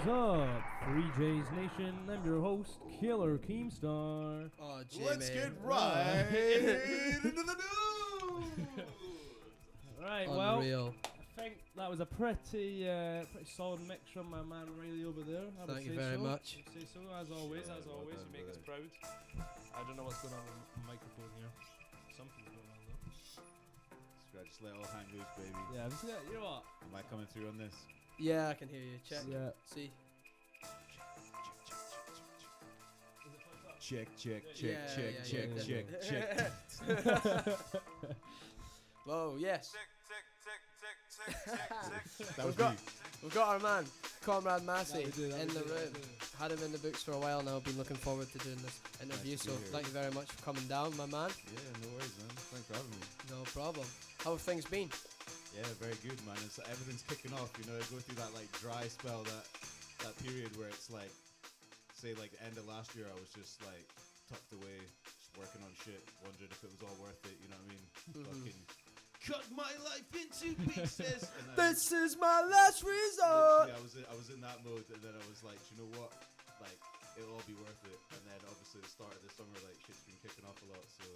up, Free J's Nation? I'm your host, Killer Keemstar. Oh, Jimmy. Let's get right into the news. Right, Unreal. well, I think that was a pretty solid mix from my man Riley over there. Thank you very much. I'd say so, as always, Yeah, well you done, make us proud. I don't know what's going on with the microphone here. Something's going on though. Scratch, let all hang loose, baby. Yeah, you know what? Am I coming through on this? Yeah, I can hear you. Check. Yeah. See. Check, check, check, Yeah, check, yeah, check, yeah, check, check. Whoa, yes. That was me. We've got our man, Comrade Massie, That we do, that in we the do, that room. we do. Had him in the books for a while now. Been looking forward to doing this interview. Nice to So be here. thank you very much for coming down, my man. Yeah, no worries, man. Thanks for having me. No problem. How have things been? Yeah, very good, man. It's everything's kicking off. You know, I go through that like dry spell, that period where it's like, say like the end of last year, I was just like tucked away, just working on shit, wondering if it was all worth it. You know what I mean? Fucking cut my life into pieces. And then This is my last resort. literally, I was in that mode, and then I was like, you know what? Like, it'll all be worth it. And then obviously the start of the summer, like shit's been kicking off a lot. So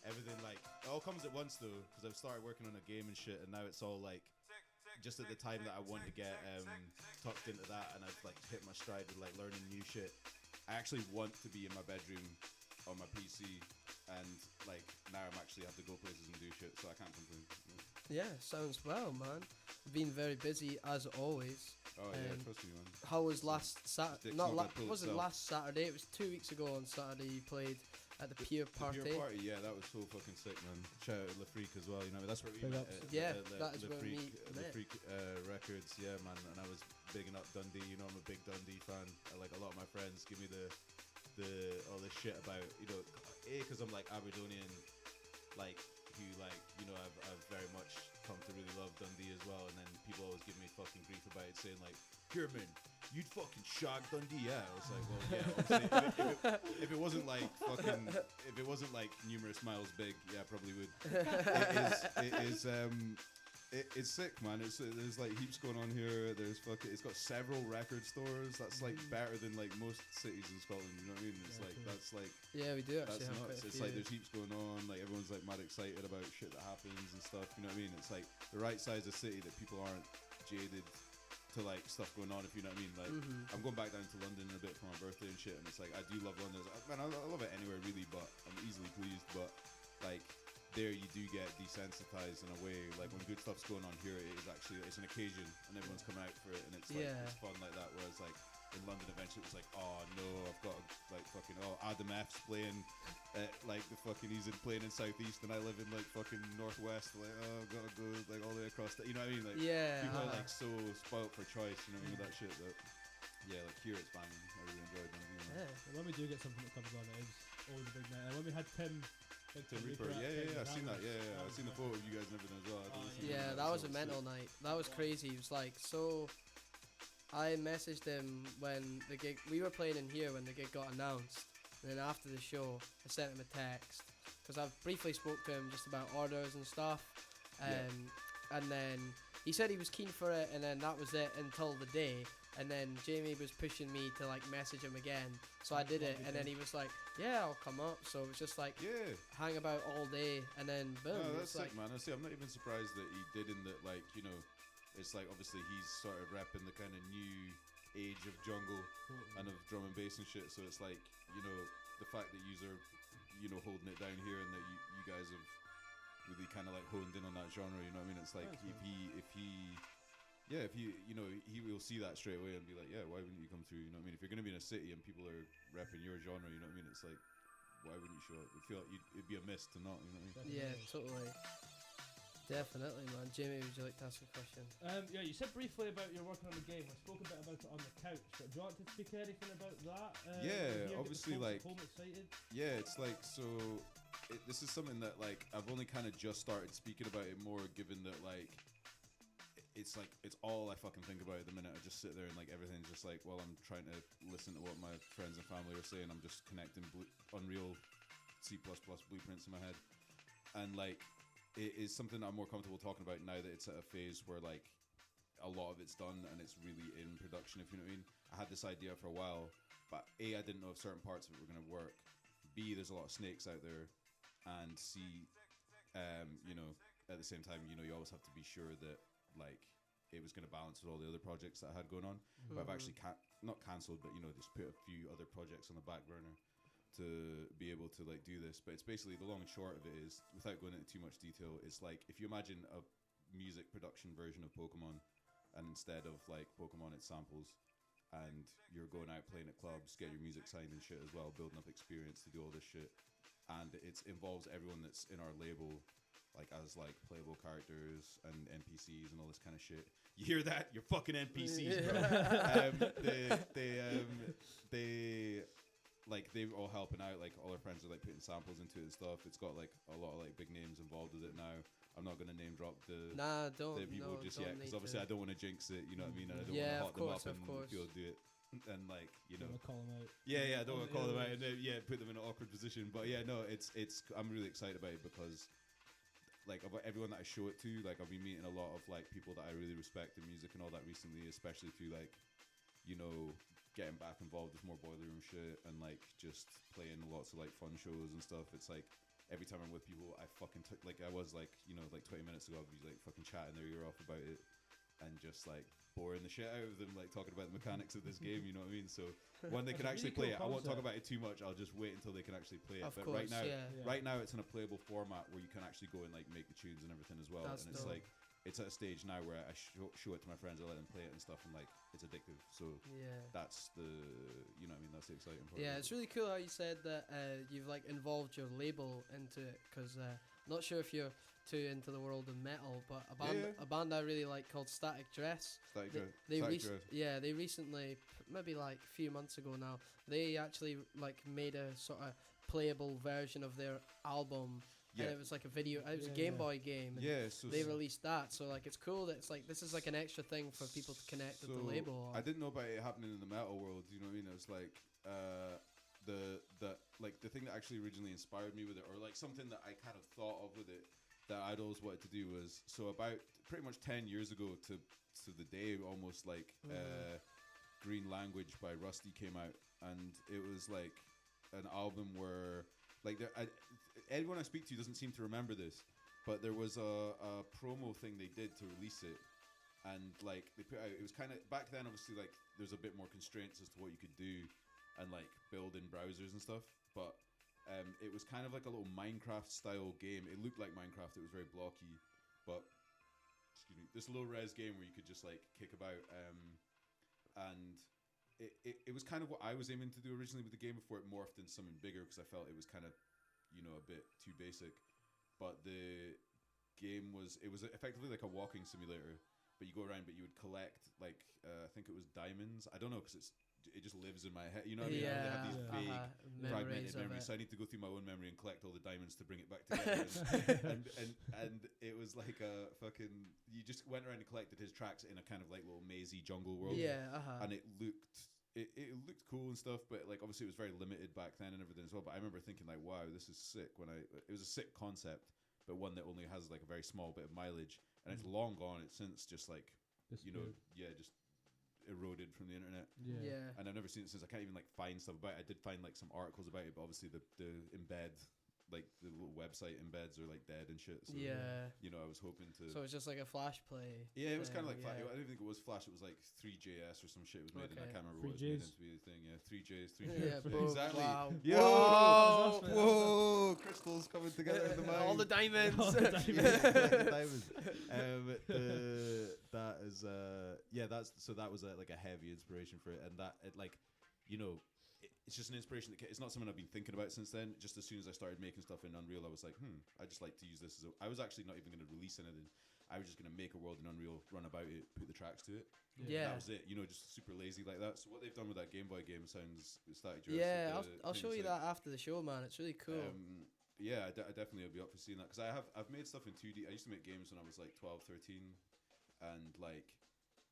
everything like it all comes at once though, because I've started working on a game and shit, and now it's all like just at the time that I wanted to get tucked into that, and I've like hit my stride with like learning new shit. I actually want to be in my bedroom on my PC, and like now I'm actually have to go places and do shit, so I can't complain. Yeah, sounds well, man. Been very busy as always. Oh yeah, trust me, man. How was last Saturday? Dick's Not not gonna pull wasn't itself. last Saturday. It was 2 weeks ago on Saturday. You played at the Pier Party. The Pure Party, yeah, that was so fucking sick, man. Shout out Le Freak as well, you know, that's where we Big met. ups. Yeah, that is where we Le met. Freak Records, yeah, man. And I was bigging up Dundee, you know, I'm a big Dundee fan. Like a lot of my friends give me the all this shit about, you know, because I'm like Aberdonian, like who like, you know, I've very much come to really love Dundee as well, and then people always give me fucking grief about it, saying like, here man, you'd fucking shag Dundee. Yeah, I was like, well, yeah, obviously, if it wasn't like fucking, if it wasn't like numerous miles big, yeah, I probably would. It's sick, man. There's like heaps going on here. There's fucking. It's got several record stores. That's like better than like most cities in Scotland. You know what I mean? It's Yeah, like true. that's like Yeah, we do actually that's have quite nuts. a It's few. like there's heaps going on. Like everyone's like mad excited about shit that happens and stuff. You know what I mean? It's like the right size of city that people aren't jaded to like stuff going on. If you know what I mean? Like I'm going back down to London in a bit for my birthday and shit. And it's like I do love London. Man, I love it anywhere really, but I'm easily pleased. But like. There you do get desensitized in a way. Like when good stuff's going on here, it is actually it's an occasion and everyone's coming out for it, and it's like Yeah. it's fun like that. Whereas like in London, eventually it was like, oh no, I've got to, like fucking Adam F's playing, like the fucking playing in Southeast, and I live in like fucking Northwest. Like I've got to go like all the way across. You know what I mean? Like Yeah, people are like so spoilt for choice. You know what I mean with that shit. But yeah, like here it's banging. I really enjoyed it. You know? Yeah. When we do get something that comes on, it is always a big night. And when we had Tim Reaper, yeah, I've seen that. Yeah, I've seen the photo of you guys and everything as well. I didn't see Yeah, that. that was a So mental sick. night. That was crazy. It was like so. I messaged him when the gig we were playing in here when the gig got announced, and then after the show, I sent him a text because I briefly spoke to him just about orders and stuff, and then he said he was keen for it, and then that was it until the day. And then Jamie was pushing me to like message him again, so I did it, and then he was like, "Yeah, I'll come up." So it was just like Yeah. hang about all day, and then boom. No, it's that's sick, like, man. I see. I'm not even surprised that he did in that. Like, you know, it's like obviously he's sort of repping the kind of new age of jungle and of drum and bass and shit. So it's like, you know, the fact that you're, you know, holding it down here and that you guys have really kind of like honed in on that genre. You know what I mean? It's like if he, you know, he will see that straight away and be like, yeah, why wouldn't you come through? You know what I mean? If you're gonna be in a city and people are repping your genre, you know what I mean? It's like, why wouldn't you show up? I feel like it'd be a miss to not. You know what I mean? yeah, totally. Definitely, man. Jamie, would you like to ask a question? Yeah, you said briefly about your working on the game. I spoke a bit about it on the couch, but do you want to speak anything about that? Yeah, here, obviously, get the like- home excited. Yeah, it's like so. This is something that like I've only kind of just started speaking about it more, given that like it's like it's all I fucking think about at the minute. I just sit there and like everything's just like, well, I'm trying to listen to what my friends and family are saying. I'm just connecting Unreal C++ blueprints in my head, and like it is something I'm more comfortable talking about now that it's at a phase where like a lot of it's done and it's really in production, if you know what I mean. I had this idea for a while, but A, I didn't know if certain parts of it were going to work. B, there's a lot of snakes out there, and C, you know, at the same time, you know, you always have to be sure that like it was going to balance with all the other projects that I had going on. But I've actually not cancelled, but you know, just put a few other projects on the back burner to be able to like do this. But it's basically, the long and short of it is, without going into too much detail, it's like if you imagine a music production version of Pokemon, and instead of like Pokemon it's samples, and you're going out playing at clubs, get your music signed and shit as well, building up experience to do all this shit, and it involves everyone that's in our label like as like playable characters and NPCs and all this kind of shit. You hear that? You're fucking NPCs, bro. They're all helping out. Like all our friends are like putting samples into it and stuff. It's got like a lot of like big names involved with it now. I'm not gonna name drop the people just yet, because obviously I don't want to jinx it. You know what I mean? And I don't want to hot them up and people do it. And like, you know, call them out. Yeah, I don't want to call them out and put them in an awkward position. But yeah, no, it's I'm really excited about it because like about everyone that I show it to, like I've been meeting a lot of like people that I really respect in music and all that recently, especially through like, you know, getting back involved with more boiler room shit and like just playing lots of like fun shows and stuff. It's like every time I'm with people, I fucking like I was like, you know, like 20 minutes ago I'd be like fucking chatting their ear off about it and just like boring the shit out of them, like talking about the mechanics of this game, you know what I mean? So when they can actually play it, I won't talk about it too much. I'll just wait until they can actually play it. Of but course, right now it's in a playable format where you can actually go and like make the tunes and everything as well. That's and it's dope. like it's at a stage now where I show it to my friends, I let them play it and stuff, and like it's addictive. So that's the, you know what I mean, that's the exciting part. Yeah, it's really cool how you said that you've like involved your label into it, because not sure if you're too into the world of metal, but a band I really like called Static Dress. They recently, maybe like a few months ago now, they actually like made a sort of playable version of their album. Yeah. And it was like a video. It was a Game Boy game. And so they released that. So like it's cool that it's like this is like an extra thing for people to connect with the label. I didn't know about it happening in the metal world. You know what I mean? It was like the thing that actually originally inspired me with it, or like something that I kind of thought of with it that I'd always wanted to do was, so about pretty much 10 years ago to the day almost, like Green Language by Rusty came out, and it was like an album where like everyone I speak to doesn't seem to remember this, but there was a promo thing they did to release it, and like they put out, it was kind of back then obviously like there's a bit more constraints as to what you could do and like build in browsers and stuff, but it was kind of like a little Minecraft style game. It looked like Minecraft, it was very blocky, but excuse me, this low res game where you could just like kick about, and it was kind of what I was aiming to do originally with the game before it morphed into something bigger, because I felt it was kind of, you know, a bit too basic. But the game was effectively like a walking simulator, but you go around, but you would collect like I think it was diamonds. I don't know, because it just lives in my head. You know what I mean? I have these vague, fragmented memories. So I need to go through my own memory and collect all the diamonds to bring it back together. and it was like a fucking. You just went around and collected his tracks in a kind of like little mazy jungle world. And it looked cool and stuff, but like obviously it was very limited back then and everything as well. But I remember thinking like, wow, this is sick. It was a sick concept, but one that only has like a very small bit of mileage, and it's long gone. It's since just like just eroded from the internet. And I've never seen it since. I can't even like find stuff about it. I did find like some articles about it, but obviously the embed, like the little website embeds are like dead and shit. So you know, I was hoping to. So it's just like a Flash play. Yeah, it was kind of like I don't think it was Flash. It was like 3JS or some shit. It was made in. I can't remember what it was made into be the thing. Yeah, 3Js. Exactly. Wow. Yo, whoa, crystals coming together in the mind. All the diamonds. Diamonds. That is that was like a heavy inspiration for it, and that it like, you know, it's just an inspiration it's not something I've been thinking about since then. Just as soon as I started making stuff in Unreal, I was like, I just like to use this I was actually not even going to release anything. I was just going to make a world in Unreal, run about it, put the tracks to it. That was it, you know, just super lazy like that. So what they've done with that Game Boy game sounds Static Dress. Yeah, I'll show you that after the show, man. It's really cool. I definitely will be up for seeing that, because I've made stuff in 2D. I used to make games when I was like 12, 13, and like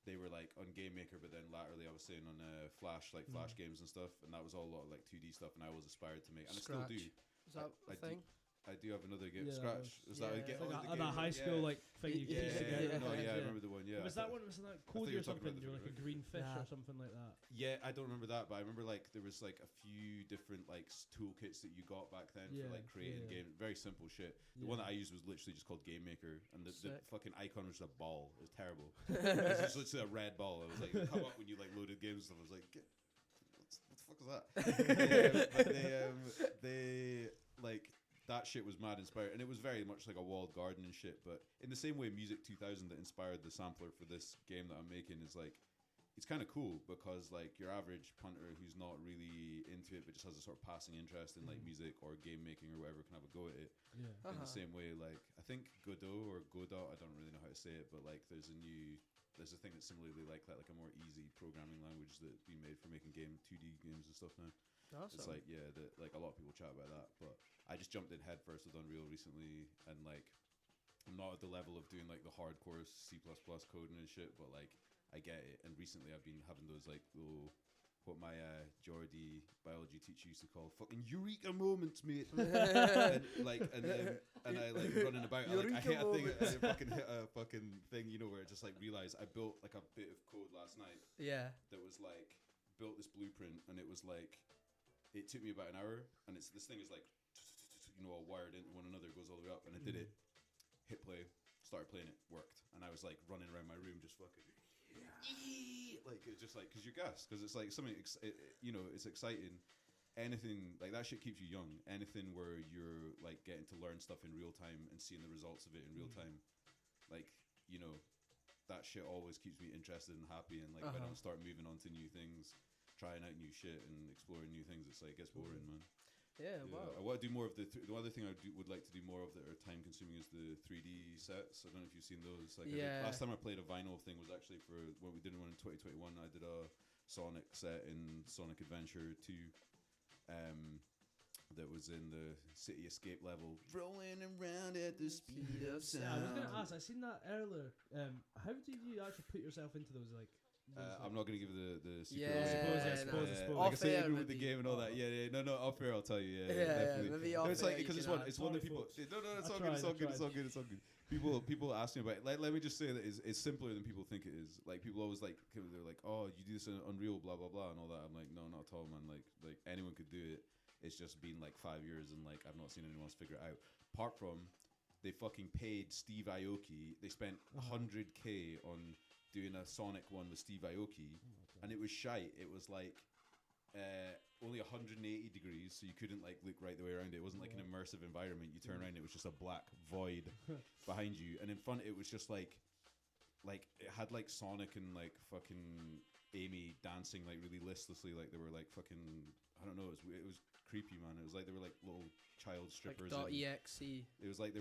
they were like on Game Maker, but then latterly I was saying on Flash, like Flash games and stuff, and that was all a lot of like 2D stuff, and I always aspired to make, and Scratch. I still do. Is that a thing? I do have another game. Yeah, Scratch. Is that yeah. a game? Like the that game high school like thing you Yeah, piece yeah, together. yeah. No, Yeah. yeah, I remember the one. Yeah. Was that one? Was that thought Cody you or were talking something? about You're the like a different green fish Nah. or something like that. Yeah, I don't remember that, but I remember like there was like a few different like toolkits that you got back then Yeah, for like creating yeah. games. Very simple shit. The Yeah. one that I used was literally just called Game Maker, and the Sick. fucking icon was a ball. It was terrible. It was just literally a red ball. It was like it would come up when you like loaded games and stuff. I was like, what the fuck is that? But they like that shit was mad inspired, and it was very much like a walled garden and shit. But in the same way, Music 2000 that inspired the sampler for this game that I'm making is like. It's kind of cool because like your average punter who's not really into it but just has a sort of passing interest in like music or game making or whatever can have a go at it. Yeah. In the same way, like I think Godot or Godot, I don't really know how to say it, but like there's a thing that's similarly like that, like a more easy programming language that's been made for making 2D games and stuff now. Awesome. It's like like a lot of people chat about that, but I just jumped in head first with Unreal recently, and like I'm not at the level of doing like the hardcore C++ coding and shit, but like I get it. And recently I've been having those like little, what my Geordie biology teacher used to call fucking eureka moments, mate. and I like running about. I hit a thing, I fucking hit a fucking thing, you know, where I just like realized I built like a bit of code last night. Yeah. That was like built this blueprint, and it was like it took me about an hour, and this thing is like all wired into one another, goes all the way up, and I did it. Hit play, started playing it, worked, and I was like running around my room just fucking. Like it's just like because you're gassed because it's like something it's exciting. Anything like that shit keeps you young. Anything where you're like getting to learn stuff in real time and seeing the results of it in real time, like that shit always keeps me interested and happy. And like if I don't start moving on to new things, trying out new shit and exploring new things, it's like it gets boring, man. Yeah, wow. I want to do more of the other thing would like to do more of that are time consuming is the 3D sets. I don't know if you've seen those. Like last time I played a vinyl thing was actually for when we did one in 2021. I did a Sonic set in Sonic Adventure 2 that was in the City Escape level, rolling around at the speed of sound. Yeah, I was gonna ask. I seen that earlier. How did you actually put yourself into those like? I'm not going to give the secret. I suppose. Like I say, with the game and all that. Yeah. No, off air, I'll tell you. Definitely. Maybe no, off it's air like because it's one that people. No, it's all good. It's all good. People ask me about it. Like, let me just say that it's simpler than people think it is. Like people always like they're like, oh, you do this in Unreal, blah blah blah, and all that. I'm like, no, not at all, man. Like anyone could do it. It's just been like 5 years, and like I've not seen anyone else figure it out. Apart from, they fucking paid Steve Aoki. They spent $100K on doing a Sonic one with Steve Aoki, and it was shite. It was like only 180 degrees, so you couldn't like look right the way around it. It wasn't like an immersive environment. You turn around, it was just a black void behind you, and in front it was just like it had like Sonic and like fucking Amy dancing like really listlessly, like they were like fucking, I don't know, it was creepy, man. It was like they were like little child strippers. Like .exe. It was like they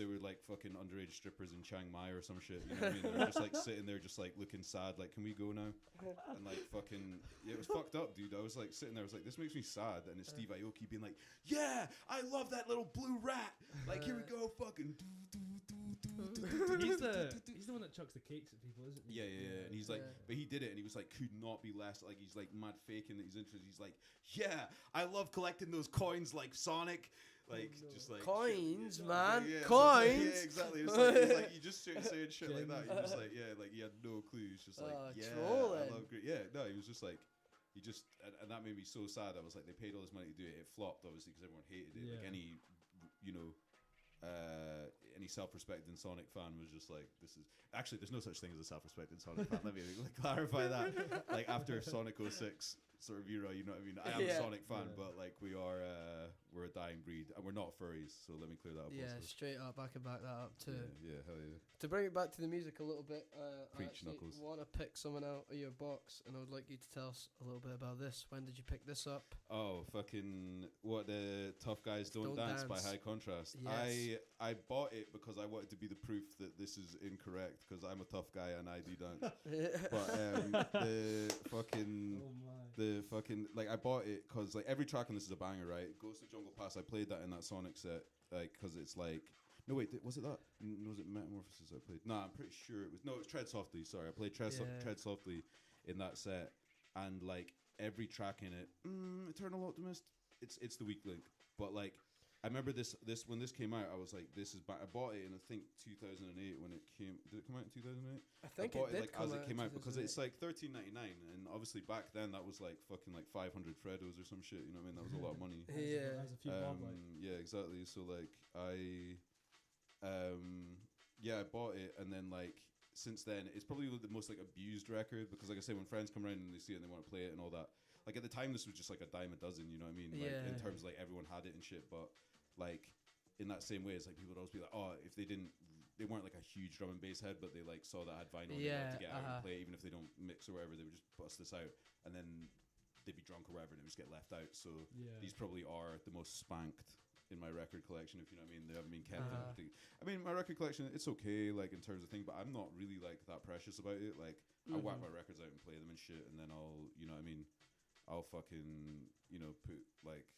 were like fucking underage strippers in Chiang Mai or some shit. You know what I mean? They were just like sitting there, just like looking sad. Like, can we go now? And like fucking, it was fucked up, dude. I was like sitting there. I was like, this makes me sad. And it's Steve Aoki being like, yeah, I love that little blue rat. Like, here we go, fucking. He's the one that chucks the cakes at people, isn't he? Yeah. And he's like, but he did it, and he was like, could not be less. Like, he's like mad faking that he's interested. He's like, yeah, I love collecting those coins like Sonic. Like, just like coins, shit. man, Yeah, coins. So yeah, exactly. It's like you just started saying shit like that. You're just like, yeah, like he had no clue. He's just like, yeah, trolling. I love great. Yeah, no, he was just like, and that made me so sad. I was like, they paid all this money to do it. It flopped, obviously, because everyone hated it. Like any self-respecting Sonic fan was just like, this is actually, there's no such thing as a self-respecting Sonic fan. Let me clarify that. Like after Sonic 06 sort of era, you know what I mean? I am a Sonic fan, but like we're a dying breed, and we're not furries, so let me clear that up. Yeah, also. straight up, I can back that up too. Yeah, hell yeah. To bring it back to the music a little bit, Preach, I Knuckles. want to pick someone out of your box, and I would like you to tell us a little bit about this. When did you pick this up? Oh, fucking what, the Tough Guys Don't Dance by High Contrast. Yes. I bought it because I wanted to be the proof that this is incorrect, because I'm a tough guy and I do dance. But the fucking like, I bought it because like every track on this is a banger, right? Ghost of Jungle Pass, I played that in that Sonic set, like, because it's like, no wait, was it that? Was it Metamorphosis I played? Nah, I'm pretty sure it was. No, it was Tread Softly. Sorry, I played Tread Softly in that set, and like every track in it, Eternal Optimist, it's the weak link. But like, I remember this when this came out. I was like, this is. I bought it in I think 2008 when it came. Did it come out in 2008? I think I bought it did like come as out it came in out because 2008. it's like $13.99, and obviously back then that was like fucking like 500 Freddos or some shit. You know what I mean? That was a lot of money. Yeah. Has a few bob, like. Yeah, exactly. So like I bought it, and then like since then it's probably the most like abused record because like I say, when friends come around and they see it and they want to play it and all that. Like at the time, this was just like a dime a dozen. You know what I mean? Like Yeah. in terms of like everyone had it and shit, but like in that same way, it's like people would always be like, oh, if they weren't like a huge drum and bass head, but they like saw that I had vinyl and they wanted to get out and play it, even if they don't mix or whatever, they would just bust this out and then they'd be drunk or whatever and it would just get left out. So these probably are the most spanked in my record collection, if you know what I mean. They haven't been kept in I mean, my record collection, it's okay, like in terms of thing, but I'm not really like that precious about it. Like I whack my records out and play them and shit, and then I'll, you know what I mean, I'll fucking, you know, put like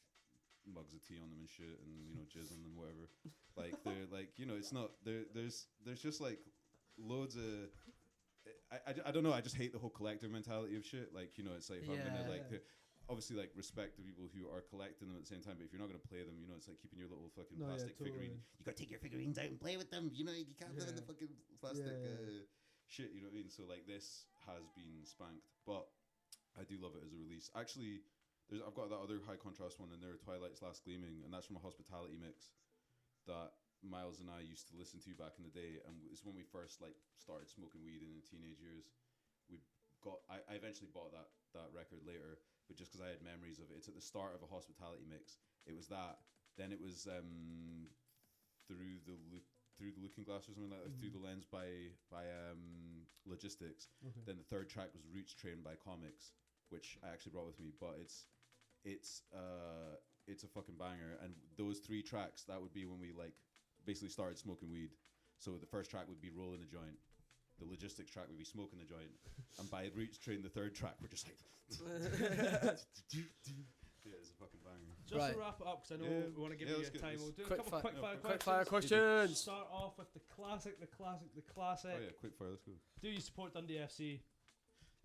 mugs of tea on them and shit, and you know, jizz on them, whatever. Like they're like, you know, it's not there's just like loads of I don't know, I just hate the whole collector mentality of shit. Like, you know, it's like if I'm gonna like obviously like respect the people who are collecting them at the same time, but if you're not gonna play them, you know, it's like keeping your little fucking plastic figurine. You gotta take your figurines out and play with them, you know, you can't live in the fucking plastic shit, you know what I mean? So like this has been spanked, but I do love it as a release. Actually, I've got that other high contrast one in there, Twilight's Last Gleaming, and that's from a Hospitality mix that Miles and I used to listen to back in the day, and it's when we first like started smoking weed in the teenage years. I eventually bought that record later, but just because I had memories of it. It's at the start of a Hospitality mix. It was that. Then it was through the Looking Glass or something like that, Through the Lens by Logistics. Okay. Then the third track was Roots Train by Comics, which I actually brought with me, but it's a fucking banger. And those three tracks, that would be when we like basically started smoking weed. So the first track would be Rolling the Joint, the Logistics track would be Smoking the Joint, and by Roots Train, the third track, we're just like yeah, it's a fucking banger. Just to wrap it up, because I know we want to give you time, we'll do a couple quick fire questions. Start off with the classic. Oh yeah, quick fire, let's go. Do you support Dundee FC?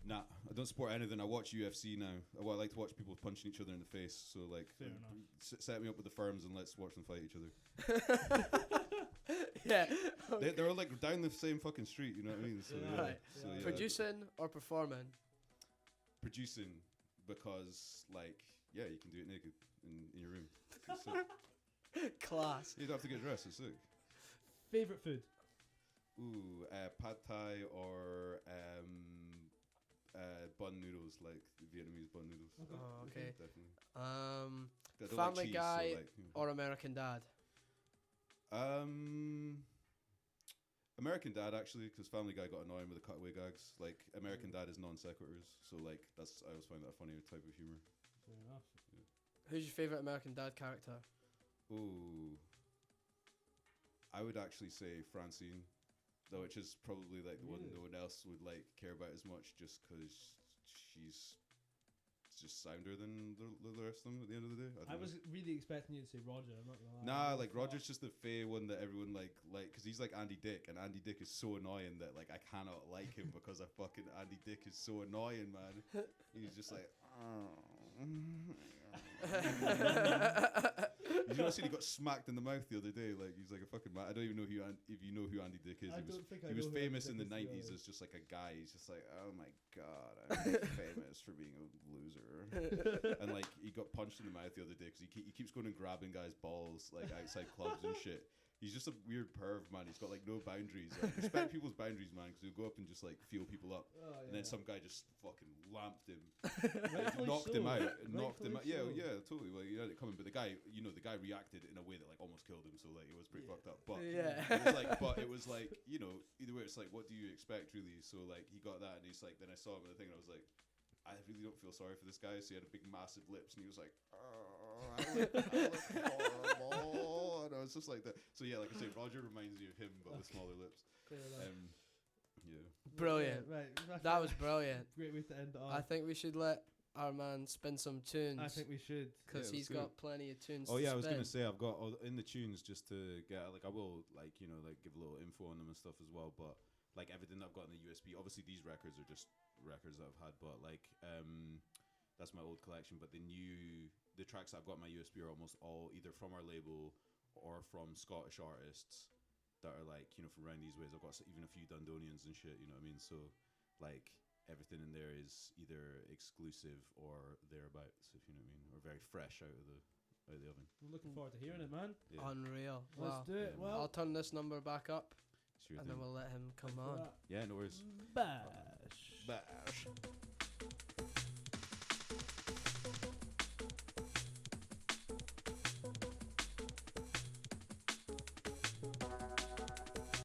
Nah, I don't support anything. I watch UFC now. I like to watch people punching each other in the face. So like, set me up with the firms and let's watch them fight each other. Yeah, okay. They're all like down the same fucking street. You know what I mean? So, right. So, producing or performing? Producing, because like, yeah, you can do it naked in your room. Class. You don't have to get dressed. It's sick. Favorite food? Ooh, pad thai or bun noodles, like Vietnamese bun noodles. Oh, okay. Definitely. Family like cheese, Guy so like, or American Dad? American Dad, actually, because Family Guy got annoying with the cutaway gags. Like American Dad is non sequiturs, so like I always find that a funnier type of humor. Fair enough. Yeah. Who's your favorite American Dad character? Ooh, I would actually say Francine, though, which is probably like the one no one else would like care about as much, just because she's just sounder than the rest of them at the end of the day. I was really expecting you to say Roger. I'm not gonna lie. Nah, like Roger's just the fey one that everyone like, because he's like Andy Dick, and Andy Dick is so annoying that like I cannot like him because fucking Andy Dick is so annoying, man. He's just like, you know, he got smacked in the mouth the other day. Like he's like a fucking man. I don't even know if you know who Andy Dick is. He was famous in the 90s as just like a guy. He's just like, oh my god, I'm famous for being a loser. And like he got punched in the mouth the other day because he keeps going and grabbing guys' balls like outside clubs and shit. He's just a weird perv, man. He's got like no boundaries. Like, respect people's boundaries, man, because he'll go up and just like feel people up, and then some guy just fucking lamped him, knocked him out. Yeah, totally. Like you had it coming, but the guy reacted in a way that like almost killed him. So like it was pretty fucked up. But it was like you know, either way, it's like what do you expect really? So like he got that, and he's like, then I saw him in the thing, and I was like, I really don't feel sorry for this guy. So he had a big massive lips, and he was like, I look horrible. And I was just like that. So yeah, like I say, Roger reminds me of him, but with smaller lips. Yeah. Brilliant. Right. That was brilliant. Great way to end it off. I think we should let our man spin some tunes. I think we should, because he's got plenty of tunes. Oh yeah, I was spin. gonna say I've got in the tunes just to get like I will like you know like give a little info on them and stuff as well, but like everything that I've got in the USB. Obviously these records are just records that I've had, but like that's my old collection. But the tracks I've got on my USB are almost all either from our label or from Scottish artists that are like, you know, from around these ways. I've got even a few Dundonians and shit, you know what I mean? So like everything in there is either exclusive or thereabouts, if you know what I mean, or very fresh out of the oven. I'm looking forward to hearing it, man. Yeah. Unreal. Let's Wow. do it. Yeah, Well, I'll turn this number back up, Sure and thing. then we'll let him come for on. that. Yeah, no worries. Bash. Bash.